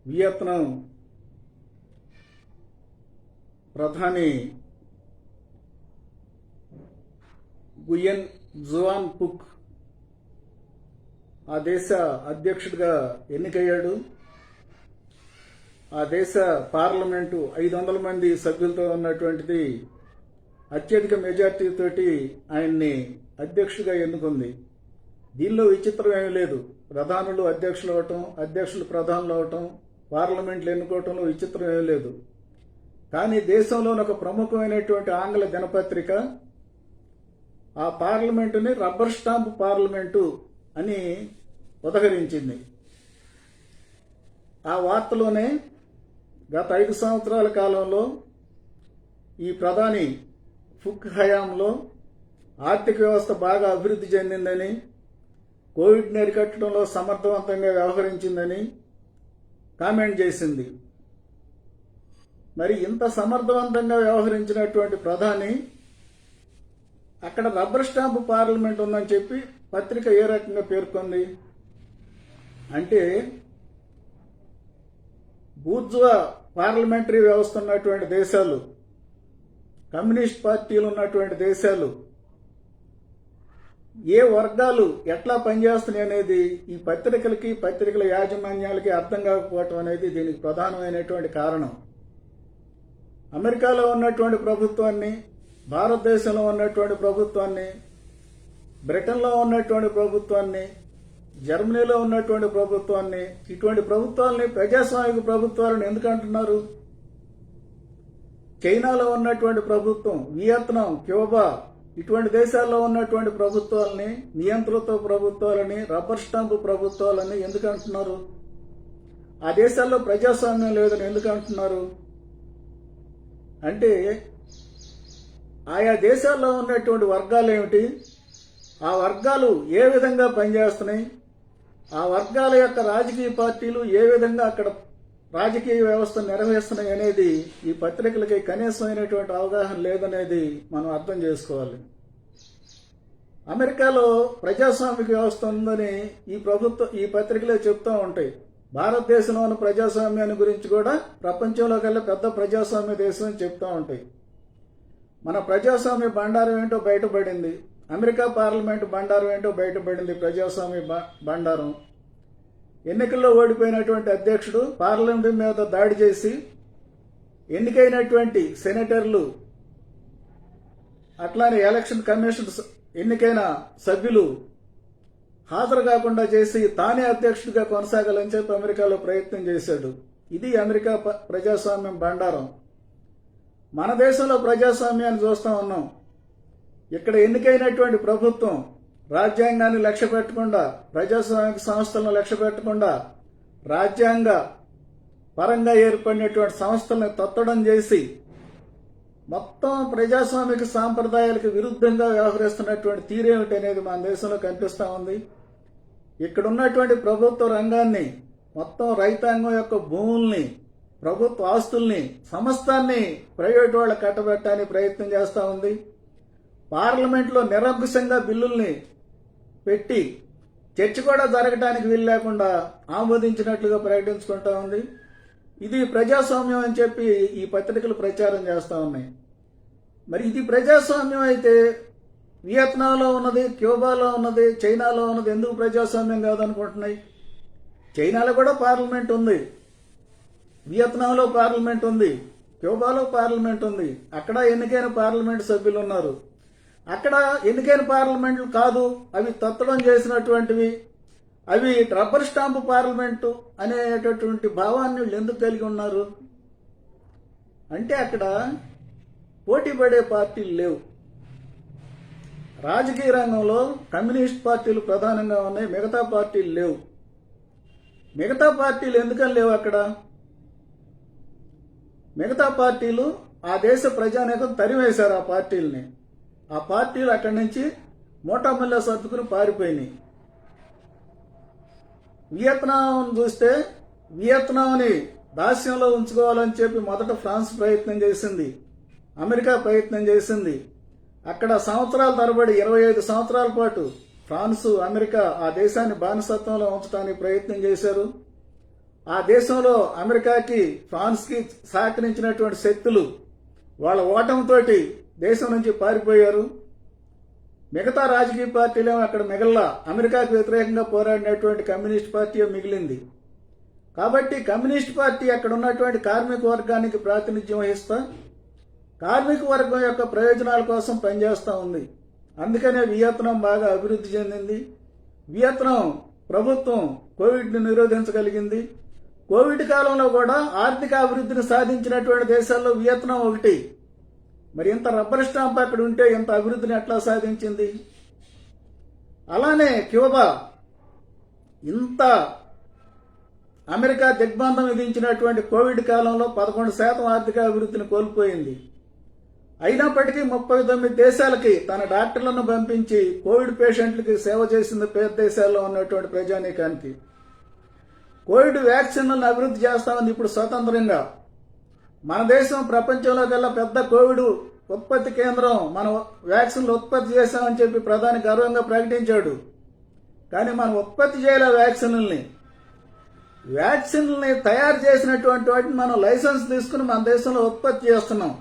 Vietnam ప్రధాని Nguyen Juan పుక్ ఆ దేశ అధ్యక్షుడిగా ఎన్నికయ్యాడు. ఆ దేశ పార్లమెంటు 500 మంది సభ్యులతో ఉన్నటువంటిది అత్యధిక మెజార్టీతోటి ఆయన్ని అధ్యక్షుడిగా ఎన్నుకుంది. దీనిలో విచిత్రం ఏమీ లేదు. ప్రధానులు అధ్యక్షులు అవటం, అధ్యక్షులు ప్రధానులు అవటం, పార్లమెంట్లు ఎన్నుకోవటంలో విచిత్రం ఏమీ లేదు. కానీ దేశంలోని ఒక ప్రముఖమైనటువంటి ఆంగ్ల దినపత్రిక ఆ పార్లమెంటుని రబ్బర్ స్టాంప్ పార్లమెంటు అని ఉదహరించింది. ఆ వార్తలోనే గత 5 సంవత్సరాల కాలంలో ఈ ప్రధాని ఫుక్ హయాంలో ఆర్థిక వ్యవస్థ బాగా అభివృద్ధి చెందిందని, కోవిడ్ని అరికట్టడంలో సమర్థవంతంగా వ్యవహరించిందని కామెంట్ చేసింది. మరి ఇంత సమర్థవంతంగా వ్యవహరించినటువంటి ప్రధాని అక్కడ రబ్బర్ స్టాంపు పార్లమెంట్ ఉందని చెప్పి పత్రిక ఏ రకంగా పేర్కొంది అంటే, బూర్జువా పార్లమెంటరీ వ్యవస్థ ఉన్నటువంటి దేశాలు, కమ్యూనిస్ట్ పార్టీలు ఉన్నటువంటి దేశాలు ఏ వర్గాలు ఎట్లా పనిచేస్తున్నాయి అనేది ఈ పత్రికల యాజమాన్యాలకి అర్థం కాకపోవటం అనేది దీనికి ప్రధానమైనటువంటి కారణం. అమెరికాలో ఉన్నటువంటి ప్రభుత్వాన్ని, భారతదేశంలో ఉన్నటువంటి ప్రభుత్వాన్ని, బ్రిటన్లో ఉన్నటువంటి ప్రభుత్వాన్ని, జర్మనీలో ఉన్నటువంటి ప్రభుత్వాన్ని, ఇటువంటి ప్రభుత్వాలని ప్రజాస్వామిక ప్రభుత్వాలను ఎందుకు అంటున్నారు? చైనాలో ఉన్నటువంటి ప్రభుత్వం, వియత్నాం, క్యూబా ఇటువంటి దేశాల్లో ఉన్నటువంటి ప్రభుత్వాలని, నియంతృత్వ ప్రభుత్వాలని, రబ్బర్ స్టాంపు ప్రభుత్వాలని ఎందుకు అంటున్నారు? ఆ దేశాల్లో ప్రజాస్వామ్యం లేదని ఎందుకు అంటున్నారు? అంటే ఆయా దేశాల్లో ఉన్నటువంటి వర్గాలు ఏమిటి, ఆ వర్గాలు ఏ విధంగా పనిచేస్తున్నాయి, ఆ వర్గాల యొక్క రాజకీయ పార్టీలు ఏ విధంగా అక్కడ రాజకీయ వ్యవస్థ నిర్వహిస్తున్నాయి అనేది ఈ పత్రికలకి కనీసమైనటువంటి అవగాహన లేదనేది మనం అర్థం చేసుకోవాలి. అమెరికాలో ప్రజాస్వామిక వ్యవస్థ ఉందని ఈ పత్రికలే చెప్తూ ఉంటాయి. భారతదేశంలో ఉన్న ప్రజాస్వామ్యాన్ని గురించి కూడా ప్రపంచంలో కల్లా పెద్ద ప్రజాస్వామ్య దేశం అని చెప్తూ ఉంటాయి. మన ప్రజాస్వామ్య బండారం ఏంటో బయటపడింది. అమెరికా పార్లమెంటు బండారం ఏంటో బయటపడింది. ప్రజాస్వామ్య బండారం, ఎన్నికల్లో ఓడిపోయినటువంటి అధ్యక్షుడు పార్లమెంటు మీద దాడి చేసి ఎన్నికైనటువంటి సెనేటర్లు, అట్లానే ఎలక్షన్ కమిషన్ ఎన్నికైన సభ్యులు హాజరు కాకుండా చేసి తానే అధ్యక్షుడిగా కొనసాగాలని చెప్పి అమెరికాలో ప్రయత్నం చేశాడు. ఇది అమెరికా ప్రజాస్వామ్యం బండారం. మన దేశంలో ప్రజాస్వామ్యాన్ని చూస్తూ ఉన్నాం. ఇక్కడ ఎన్నికైనటువంటి ప్రభుత్వం రాజ్యాంగాన్ని లక్ష్య పెట్టకుండా, ప్రజాస్వామిక సంస్థలను లక్ష్య పెట్టకుండా, రాజ్యాంగ పరంగా ఏర్పడినటువంటి సంస్థలను తత్తడం చేసి మొత్తం ప్రజాస్వామిక సాంప్రదాయాలకు విరుద్ధంగా వ్యవహరిస్తున్నటువంటి తీరేమిటి అనేది మన దేశంలో కనిపిస్తూ ఉంది. ఇక్కడ ఉన్నటువంటి ప్రభుత్వ రంగాన్ని, మొత్తం రైతాంగం యొక్క భూముల్ని, ప్రభుత్వ ఆస్తుల్ని, సమస్తాన్ని ప్రైవేటు వాళ్ళకి కట్టబెట్టడానికి ప్రయత్నం చేస్తూ ఉంది. పార్లమెంట్లో నిరంకుశంగా బిల్లుల్ని పెట్టి చర్చ కూడా జరగడానికి వీలు లేకుండా ఆమోదించినట్లుగా ప్రకటించుకుంటా ఉంది. ఇది ప్రజాస్వామ్యం అని చెప్పి ఈ పత్రికలు ప్రచారం చేస్తూ ఉన్నాయి. మరి ఇది ప్రజాస్వామ్యం అయితే వియత్నాంలో ఉన్నది, క్యూబాలో ఉన్నది, చైనాలో ఉన్నది ఎందుకు ప్రజాస్వామ్యం కాదనుకుంటున్నాయి? చైనాలో కూడా పార్లమెంట్ ఉంది, వియత్నాంలో పార్లమెంట్ ఉంది, క్యూబాలో పార్లమెంట్ ఉంది. అక్కడ ఎన్నికైన పార్లమెంట్ సభ్యులు ఉన్నారు. అక్కడ ఎన్నికైన పార్లమెంట్లు కాదు, అవి తత్తడం చేసినటువంటివి, అవి రబ్బర్ స్టాంపు పార్లమెంటు అనేటటువంటి భావాన్ని వీళ్ళు ఎందుకు కలిగి ఉన్నారు అంటే అక్కడ పోటీ పడే పార్టీలు లేవు. రాజకీయ రంగంలో కమ్యూనిస్ట్ పార్టీలు ప్రధానంగా ఉన్నాయి, మిగతా పార్టీలు లేవు. మిగతా పార్టీలు ఎందుకని లేవు అక్కడ? మిగతా పార్టీలు ఆ దేశ ప్రజానేకం తరివేశారు ఆ పార్టీలని. ఆ పార్టీలు అక్కడి నుంచి మోటామల్లా సర్దుకుని పారిపోయినాయి. వియత్నాం చూస్తే వియత్నాంని దాస్యంలో ఉంచుకోవాలని చెప్పి మొదట ఫ్రాన్స్ ప్రయత్నం చేసింది, అమెరికా ప్రయత్నం చేసింది. అక్కడ సంవత్సరాల తరబడి 25 సంవత్సరాల పాటు ఫ్రాన్సు, అమెరికా ఆ దేశాన్ని బానిసత్వంలో ఉంచడానికి ప్రయత్నం చేశారు. ఆ దేశంలో అమెరికాకి, ఫ్రాన్స్కి సహకరించినటువంటి శక్తులు వాళ్ళ ఓటమితోటి దేశం నుంచి పారిపోయారు. మిగతా రాజకీయ పార్టీలేమో అక్కడ మిగల్లా. అమెరికాకు వ్యతిరేకంగా పోరాడినటువంటి కమ్యూనిస్ట్ పార్టీ మిగిలింది. కాబట్టి కమ్యూనిస్ట్ పార్టీ అక్కడ ఉన్నటువంటి కార్మిక వర్గానికి ప్రాతినిధ్యం వహిస్తా కార్మిక వర్గం యొక్క ప్రయోజనాల కోసం పనిచేస్తూ ఉంది. అందుకనే వియత్నాం బాగా అభివృద్ధి చెందింది. వియత్నాం ప్రభుత్వం కోవిడ్ని నిరోధించగలిగింది. కోవిడ్ కాలంలో కూడా ఆర్థిక అభివృద్ధిని సాధించినటువంటి దేశాల్లో వియత్నాం ఒకటి. మరి ఇంత రబ్బర్ స్టాంప్ అక్కడ ఉంటే ఇంత అభివృద్ధిని ఎట్లా సాధించింది? అలానే క్యూబా ఇంత అమెరికా దిగ్బంధం విధించినటువంటి కోవిడ్ కాలంలో 11% ఆర్థిక అభివృద్ధిని కోల్పోయింది. అయినప్పటికీ 39 దేశాలకి తన డాక్టర్లను పంపించి కోవిడ్ పేషెంట్లకి సేవ చేసింది పేద దేశాల్లో ఉన్నటువంటి ప్రజానీకానికి. కోవిడ్ వ్యాక్సిన్లను అభివృద్ధి చేస్తామని ఇప్పుడు స్వతంత్రంగా మన దేశం ప్రపంచంలో కల్లా పెద్ద కోవిడ్ ఉత్పత్తి కేంద్రం, మనం వ్యాక్సిన్లు ఉత్పత్తి చేశామని చెప్పి ప్రధాని గర్వంగా ప్రకటించాడు. కానీ మనం ఉత్పత్తి చేయలే వ్యాక్సిన్లని తయారు చేసినటువంటి వాటిని మనం లైసెన్స్ తీసుకుని మన దేశంలో ఉత్పత్తి చేస్తున్నాం.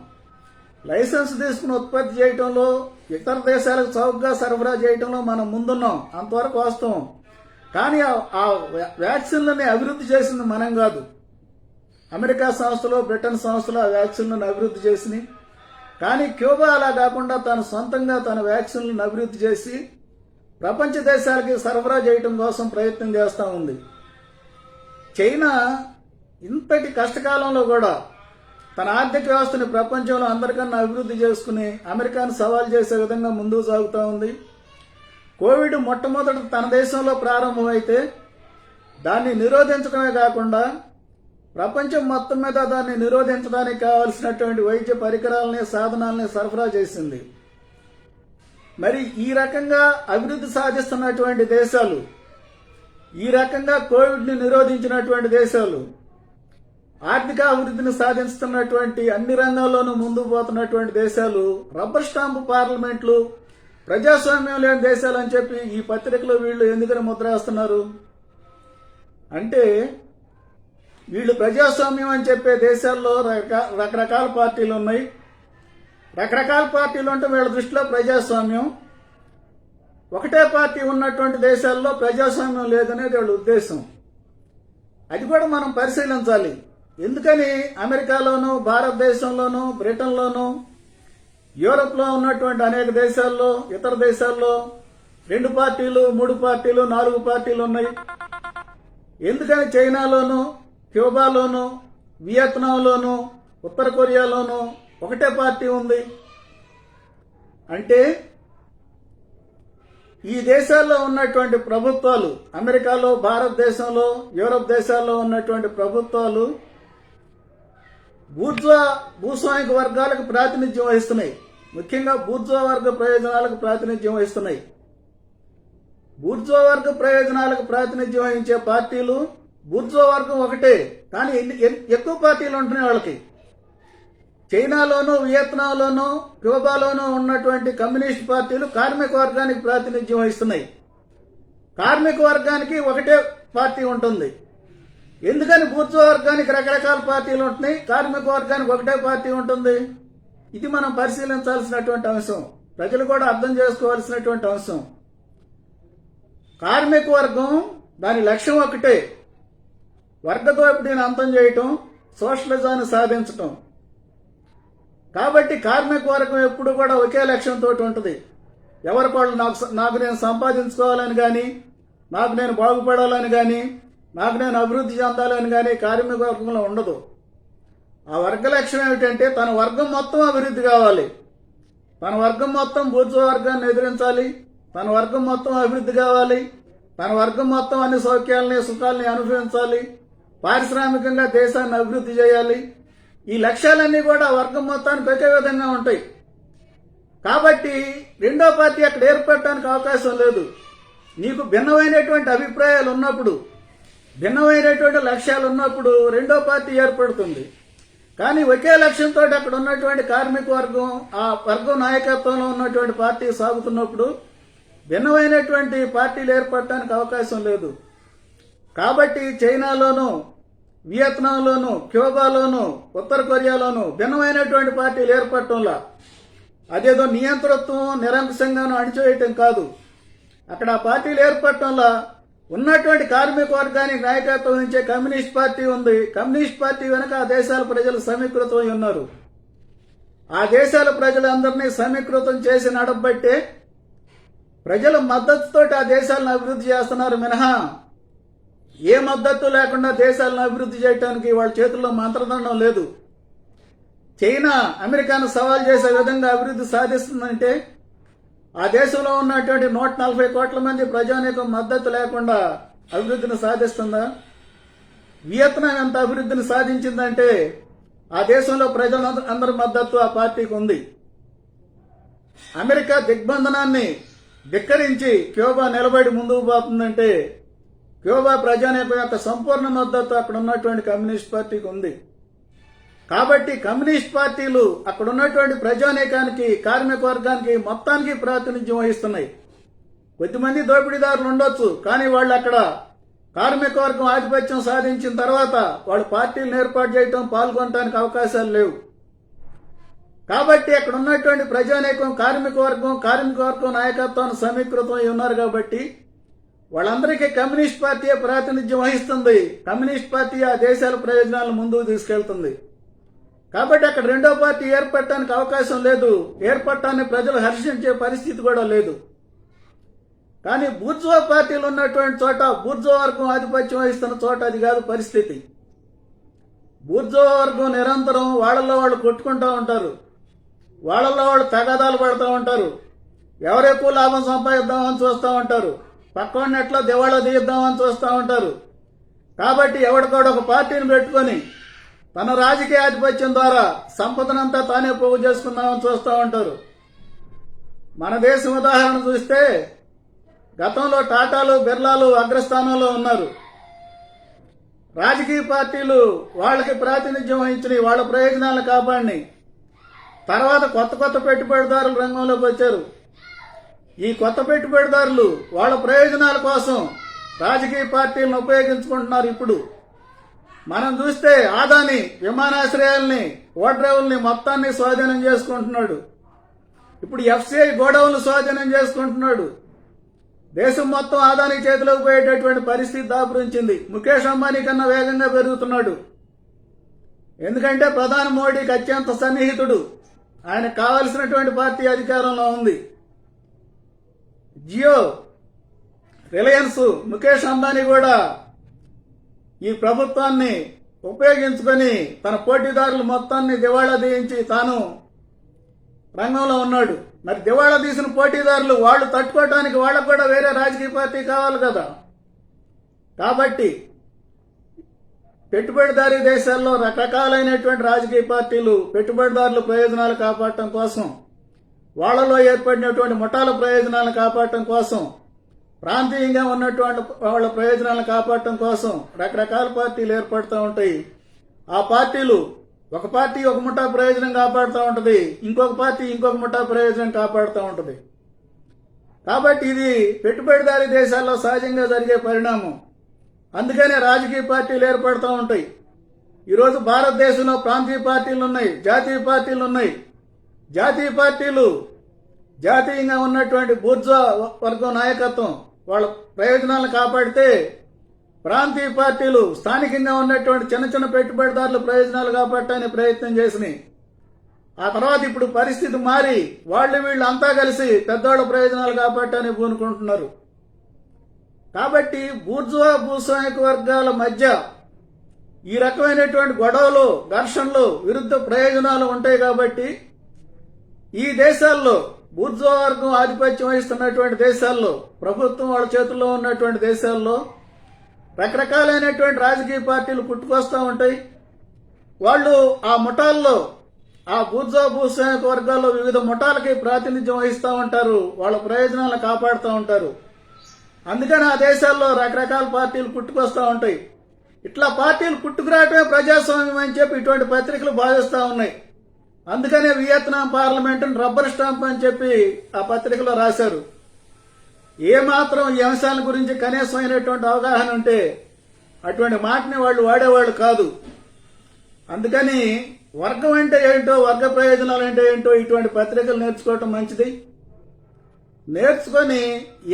లైసెన్స్ తీసుకుని ఉత్పత్తి చేయడంలో, ఇతర దేశాలకు చౌకగా సరఫరా చేయడంలో మనం ముందున్నాం. అంతవరకు వాస్తవం. కానీ ఆ వ్యాక్సిన్లని అభివృద్ధి చేసింది మనం కాదు. అమెరికా సంస్థలు, బ్రిటన్ సంస్థలు ఆ వ్యాక్సిన్లను అభివృద్ధి చేసినాయి. కానీ క్యూబా అలా కాకుండా తను సొంతంగా తన వ్యాక్సిన్లను అభివృద్ధి చేసి ప్రపంచ దేశాలకి సరఫరా చేయడం కోసం ప్రయత్నం చేస్తూ ఉంది. చైనా ఇంతటి కష్టకాలంలో కూడా తన ఆర్థిక వ్యవస్థని ప్రపంచంలో అందరికన్నా అభివృద్ధి చేసుకుని అమెరికాను సవాల్ చేసే విధంగా ముందుకు సాగుతూ ఉంది. కోవిడ్ మొట్టమొదట తన దేశంలో ప్రారంభమైతే దాన్ని నిరోధించడమే కాకుండా ప్రపంచం మొత్తం మీద దాన్ని నిరోధించడానికి కావలసినటువంటి వైద్య పరికరాలని, సాధనాలని సరఫరా చేసింది. మరి ఈ రకంగా అభివృద్ధి సాధిస్తున్నటువంటి దేశాలు, ఈ రకంగా కోవిడ్ని నిరోధించినటువంటి దేశాలు, ఆర్థిక అభివృద్ధిని సాధిస్తున్నటువంటి అన్ని రంగాల్లోనూ ముందుకు పోతున్నటువంటి దేశాలు రబ్బర్ స్టాంపు పార్లమెంట్లు, ప్రజాస్వామ్యం లేని దేశాలు అని చెప్పి ఈ పత్రికలో వీళ్ళు ఎందుకని ముద్రేస్తున్నారు అంటే, వీళ్ళు ప్రజాస్వామ్యం అని చెప్పే దేశాల్లో రకరకాల పార్టీలు ఉన్నాయి. రకరకాల పార్టీలు ఉంటే వీళ్ళ దృష్టిలో ప్రజాస్వామ్యం. ఒకటే పార్టీ ఉన్నటువంటి దేశాల్లో ప్రజాస్వామ్యం లేదనేది వీళ్ళ ఉద్దేశం. అది కూడా మనం పరిశీలించాలి. ఎందుకని అమెరికాలోనూ, భారతదేశంలోనూ, బ్రిటన్లోనూ, యూరోప్లో ఉన్నటువంటి అనేక దేశాల్లో, ఇతర దేశాల్లో 2 పార్టీలు, 3 పార్టీలు, 4 పార్టీలు ఉన్నాయి. ఎందుకని చైనాలోనూ, క్యూబాలోనూ, వియత్నాంలోనూ, ఉత్తర కొరియాలోనూ ఒకటే పార్టీ ఉంది అంటే, ఈ దేశాల్లో ఉన్నటువంటి ప్రభుత్వాలు, అమెరికాలో, భారతదేశంలో, యూరోప్ దేశాల్లో ఉన్నటువంటి ప్రభుత్వాలు భూస్వామిక వర్గాలకు ప్రాతినిధ్యం వహిస్తున్నాయి. ముఖ్యంగా బూర్జువా వర్గ ప్రయోజనాలకు ప్రాతినిధ్యం వహిస్తున్నాయి. బూర్జువా వర్గ ప్రయోజనాలకు ప్రాతినిధ్యం వహించే పార్టీలు, బూర్జువా వర్గం ఒకటే, కానీ ఎక్కువ పార్టీలు ఉంటున్నాయి వాళ్ళకి. చైనాలోనూ, వియత్నాంలోనూ, క్యూబాలోనూ ఉన్నటువంటి కమ్యూనిస్ట్ పార్టీలు కార్మిక వర్గానికి ప్రాతినిధ్యం వహిస్తున్నాయి. కార్మిక వర్గానికి ఒకటే పార్టీ ఉంటుంది. ఎందుకని బూర్జువా వర్గానికి రకరకాల పార్టీలు ఉంటున్నాయి, కార్మిక వర్గానికి ఒకటే పార్టీ ఉంటుంది? ఇది మనం పరిశీలించాల్సినటువంటి అంశం, ప్రజలు కూడా అర్థం చేసుకోవాల్సినటువంటి అంశం. కార్మిక వర్గం దాని లక్ష్యం ఒకటే, వర్గ దోపిడీని అంతం చేయటం, సోషలిజాన్ని సాధించటం. కాబట్టి కార్మిక వర్గం ఎప్పుడు కూడా ఒకే లక్ష్యంతో ఉంటుంది. ఎవరికి వాళ్ళు నాకు నేను సంపాదించుకోవాలని కానీ, నాకు నేను బాగుపడాలని కానీ, నాకు నేను అభివృద్ధి చెందాలని కానీ కార్మిక వర్గంలో ఉండదు. ఆ వర్గ లక్ష్యం ఏమిటంటే తన వర్గం మొత్తం అభివృద్ధి కావాలి, తన వర్గం మొత్తం బూర్జువా వర్గాన్ని ఎదిరించాలి, తన వర్గం మొత్తం అభివృద్ధి కావాలి, తన వర్గం మొత్తం అన్ని సౌఖ్యాలని, సుఖాలని అనుభవించాలి, పారిశ్రామికంగా దేశాన్ని అభివృద్ధి చేయాలి. ఈ లక్ష్యాలన్నీ కూడా వర్గం మొత్తానికి ఒకే విధంగా ఉంటాయి. కాబట్టి రెండో పార్టీ అక్కడ ఏర్పడటానికి అవకాశం లేదు. నీకు భిన్నమైనటువంటి అభిప్రాయాలు ఉన్నప్పుడు, భిన్నమైనటువంటి లక్ష్యాలు ఉన్నప్పుడు రెండో పార్టీ ఏర్పడుతుంది. కానీ ఒకే లక్ష్యంతో అక్కడ ఉన్నటువంటి కార్మిక వర్గం, ఆ వర్గం నాయకత్వంలో ఉన్నటువంటి పార్టీ సాగుతున్నప్పుడు భిన్నమైనటువంటి పార్టీలు ఏర్పడటానికి అవకాశం లేదు. కాబట్టి చైనాలోనూ, వియత్నాంలోను, క్యూబాలోను, ఉత్తర కొరియాలోను భిన్నమైనటువంటి పార్టీలు ఏర్పడటంలా అదేదో నియంతృత్వం నిరంకుశంగాను అణిచివేయటం కాదు. అక్కడ ఆ పార్టీలు ఏర్పడటంలా ఉన్నటువంటి కార్మిక వర్గానికి నాయకత్వం వహించే కమ్యూనిస్ట్ పార్టీ ఉంది. కమ్యూనిస్ట్ పార్టీ వెనక ఆ దేశాల ప్రజలు సమీకృతమై ఉన్నారు. ఆ దేశాల ప్రజలందరినీ సమీకృతం చేసి నడబట్టే ప్రజల మద్దతుతోటి ఆ దేశాలను అభివృద్ధి చేస్తున్నారు మినహా ఏ మద్దతు లేకుండా దేశాలను అభివృద్ధి చేయడానికి వాళ్ళ చేతుల్లో మంత్రదండం లేదు. చైనా అమెరికాను సవాల్ చేసే విధంగా అభివృద్ధి సాధిస్తుందంటే ఆ దేశంలో ఉన్నటువంటి 140 కోట్ల మంది ప్రజానీకం మద్దతు లేకుండా అభివృద్ధిని సాధిస్తుందా? వియత్నాం ఎంత అభివృద్ధిని సాధించిందంటే ఆ దేశంలో ప్రజలందరి మద్దతు ఆ పార్టీకి ఉంది. అమెరికా దిగ్బంధనాన్ని ధిక్కరించి క్యూబా నిలబడి ముందుకు పోతుందంటే క్యూబా ప్రజానీకం యొక్క సంపూర్ణ మద్దతు అక్కడ ఉన్నటువంటి కమ్యూనిస్ట్ పార్టీకి ఉంది. కాబట్టి కమ్యూనిస్ట్ పార్టీలు అక్కడ ఉన్నటువంటి ప్రజానీకానికి, కార్మిక వర్గానికి మొత్తానికి ప్రాతినిధ్యం వహిస్తున్నాయి. కొద్దిమంది దోపిడీదారులు ఉండొచ్చు, కానీ వాళ్ళు అక్కడ కార్మిక వర్గం ఆధిపత్యం సాధించిన తర్వాత వాళ్ళు పార్టీలను ఏర్పాటు చేయటం, పాల్గొనడానికి అవకాశాలు లేవు. కాబట్టి అక్కడ ఉన్నటువంటి ప్రజానీకం, కార్మిక వర్గం నాయకత్వాన్ని సమీకృతమై ఉన్నారు. కాబట్టి వాళ్ళందరికీ కమ్యూనిస్ట్ పార్టీ ప్రాతినిధ్యం వహిస్తుంది. కమ్యూనిస్ట్ పార్టీ ఆ దేశాల ప్రయోజనాలను ముందుకు తీసుకెళ్తుంది. కాబట్టి అక్కడ రెండో పార్టీ ఏర్పడటానికి అవకాశం లేదు. ఏర్పడటాన్ని ప్రజలు హర్షించే పరిస్థితి కూడా లేదు. కానీ బూర్జువా పార్టీలు ఉన్నటువంటి చోట, బూర్జువా వర్గం ఆధిపత్యం వహిస్తున్న చోట అది కాదు పరిస్థితి. బూర్జువా వర్గం నిరంతరం వాళ్ళల్లో వాళ్ళు కొట్టుకుంటూ ఉంటారు, వాళ్ళల్లో వాళ్ళు తగాదాలు పడుతూ ఉంటారు, ఎవరెక్కువ లాభం సంపాదిద్దామని చూస్తూ ఉంటారు, పక్కవాడిని ఎట్లా దివాళా తీద్దామని చూస్తూ ఉంటారు. కాబట్టి ఎవడికోడు ఒక పార్టీని పెట్టుకొని తన రాజకీయ ఆధిపత్యం ద్వారా సంపదనంతా తానే పోగు చేసుకుందామని చూస్తూ ఉంటారు. మన దేశం ఉదాహరణ చూస్తే గతంలో టాటాలు, బిర్లాలు అగ్రస్థానంలో ఉన్నారు. రాజకీయ పార్టీలు వాళ్ళకి ప్రాతినిధ్యం వహించిన వాళ్ళ ప్రయోజనాలను కాపాడి తర్వాత కొత్త పెట్టుబడిదారులు రంగంలోకి వచ్చారు. ఈ కొత్త పెట్టుబడిదారులు వాళ్ళ ప్రయోజనాల కోసం రాజకీయ పార్టీలను ఉపయోగించుకుంటున్నారు. ఇప్పుడు మనం చూస్తే ఆదాని విమానాశ్రయాల్ని, ఓడరేవుల్ని మొత్తాన్ని స్వాధీనం చేసుకుంటున్నాడు. ఇప్పుడు ఎఫ్సిఐ గోడౌన్లు స్వాధీనం చేసుకుంటున్నాడు. దేశం మొత్తం ఆదాని చేతిలోకి పోయేటటువంటి పరిస్థితి దాపురించింది. ముఖేష్ అంబానీ కన్నా వేగంగా పెరుగుతున్నాడు. ఎందుకంటే ప్రధాని మోడీకి అత్యంత సన్నిహితుడు. ఆయనకు కావలసినటువంటి పార్టీ అధికారంలో ఉంది. జియో, రిలయన్స్, ముఖేష్ అంబానీ కూడా ఈ ప్రభుత్వాన్ని ఉపయోగించుకొని తన పోటీదారులు మొత్తాన్ని దివాళా తీయించి తాను రంగంలో ఉన్నాడు. మరి దివాళా తీసిన పోటీదారులు వాళ్ళు తట్టుకోవడానికి వాళ్ళకు కూడా వేరే రాజకీయ పార్టీ కావాలి కదా. కాబట్టి పెట్టుబడిదారీ దేశాల్లో రకరకాలైనటువంటి రాజకీయ పార్టీలు పెట్టుబడిదారుల ప్రయోజనాలు కాపాడటం కోసం, వాళ్లలో ఏర్పడినటువంటి ముఠాల ప్రయోజనాలను కాపాడటం కోసం, ప్రాంతీయంగా ఉన్నటువంటి వాళ్ళ ప్రయోజనాలను కాపాడటం కోసం రకరకాల పార్టీలు ఏర్పడుతూ ఉంటాయి. ఆ పార్టీలు ఒక పార్టీ ఒక ముఠా ప్రయోజనం కాపాడుతూ ఉంటుంది, ఇంకొక పార్టీ ఇంకొక ముఠా ప్రయోజనం కాపాడుతూ ఉంటుంది. కాబట్టి ఇది పెట్టుబడిదారీ దేశాల్లో సహజంగా జరిగే పరిణామం. అందుకనే రాజకీయ పార్టీలు ఏర్పడుతూ ఉంటాయి. ఈరోజు భారతదేశంలో ప్రాంతీయ పార్టీలు ఉన్నాయి, జాతీయ పార్టీలు ఉన్నాయి. జాతీయ పార్టీలు జాతీయంగా ఉన్నటువంటి బూర్జువా వర్గం నాయకత్వం వాళ్ళ ప్రయోజనాలను కాపాడితే, ప్రాంతీయ పార్టీలు స్థానికంగా ఉన్నటువంటి చిన్న పెట్టుబడిదారుల ప్రయోజనాలు కాపాడటానికి ప్రయత్నం చేసినాయి. ఆ తర్వాత ఇప్పుడు పరిస్థితి మారి వీళ్ళు అంతా కలిసి పెద్దవాళ్ళ ప్రయోజనాలు కాపాడటానికి పూనుకుంటున్నారు. కాబట్టి బూర్జువా భూస్వామిక వర్గాల మధ్య ఈ రకమైనటువంటి గొడవలు, ఘర్షణలు, విరుద్ధ ప్రయోజనాలు ఉంటాయి. కాబట్టి ఈ దేశాల్లో బూర్జువా వర్గం ఆధిపత్యం వహిస్తున్నటువంటి దేశాల్లో, ప్రభుత్వం వాళ్ళ చేతుల్లో ఉన్నటువంటి దేశాల్లో రకరకాలైనటువంటి రాజకీయ పార్టీలు పుట్టుకొస్తూ ఉంటాయి. వాళ్ళు ఆ ముఠాల్లో, ఆ బూర్జువా భూస్వామిక వర్గాల్లో వివిధ ముఠాలకి ప్రాతినిధ్యం వహిస్తూ ఉంటారు, వాళ్ళ ప్రయోజనాలను కాపాడుతూ ఉంటారు. అందుకని ఆ దేశాల్లో రకరకాల పార్టీలు పుట్టుకొస్తూ ఉంటాయి. ఇట్లా పార్టీలు పుట్టుకురావటమే ప్రజాస్వామ్యం అని చెప్పి ఇటువంటి పత్రికలు భావిస్తూ ఉన్నాయి. అందుకనే వియత్నాం పార్లమెంటును రబ్బర్ స్టాంప్ అని చెప్పి ఆ పత్రికలో రాశారు. ఏమాత్రం ఈ అంశాల గురించి కనీసమైనటువంటి అవగాహన ఉంటే అటువంటి మాటని వాళ్ళు వాడేవాళ్ళు కాదు. అందుకని వర్గం అంటే ఏంటో, వర్గ ప్రయోజనాలు అంటే ఏంటో ఇటువంటి పత్రికలు నేర్చుకోవటం మంచిది. నేర్చుకొని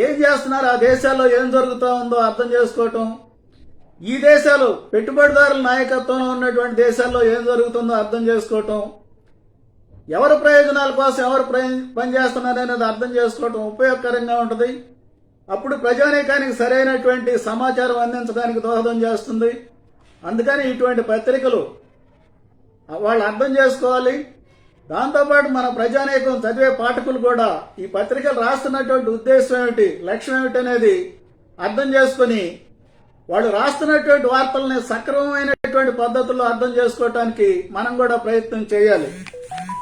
ఏం చేస్తున్నారు, ఆ దేశాల్లో ఏం జరుగుతూ ఉందో అర్థం చేసుకోవటం, ఈ దేశాలు పెట్టుబడిదారుల నాయకత్వంలో ఉన్నటువంటి దేశాల్లో ఏం జరుగుతుందో అర్థం చేసుకోవటం, ఎవరి ప్రయోజనాల కోసం ఎవరు పనిచేస్తున్నారు అనేది అర్థం చేసుకోవటం ఉపయోగకరంగా ఉంటుంది. అప్పుడు ప్రజానీకానికి సరైనటువంటి సమాచారం అందించడానికి దోహదం చేస్తుంది. అందుకని ఇటువంటి పత్రికలు వాళ్ళు అర్థం చేసుకోవాలి. దాంతోపాటు మన ప్రజానీకం చదివే పాఠకులు కూడా ఈ పత్రికలు రాస్తున్నటువంటి ఉద్దేశం ఏమిటి, లక్ష్యం ఏమిటి అనేది అర్థం చేసుకుని వాళ్ళు రాస్తున్నటువంటి వార్తల్ని సక్రమమైనటువంటి పద్ధతుల్లో అర్థం చేసుకోవటానికి మనం కూడా ప్రయత్నం చేయాలి.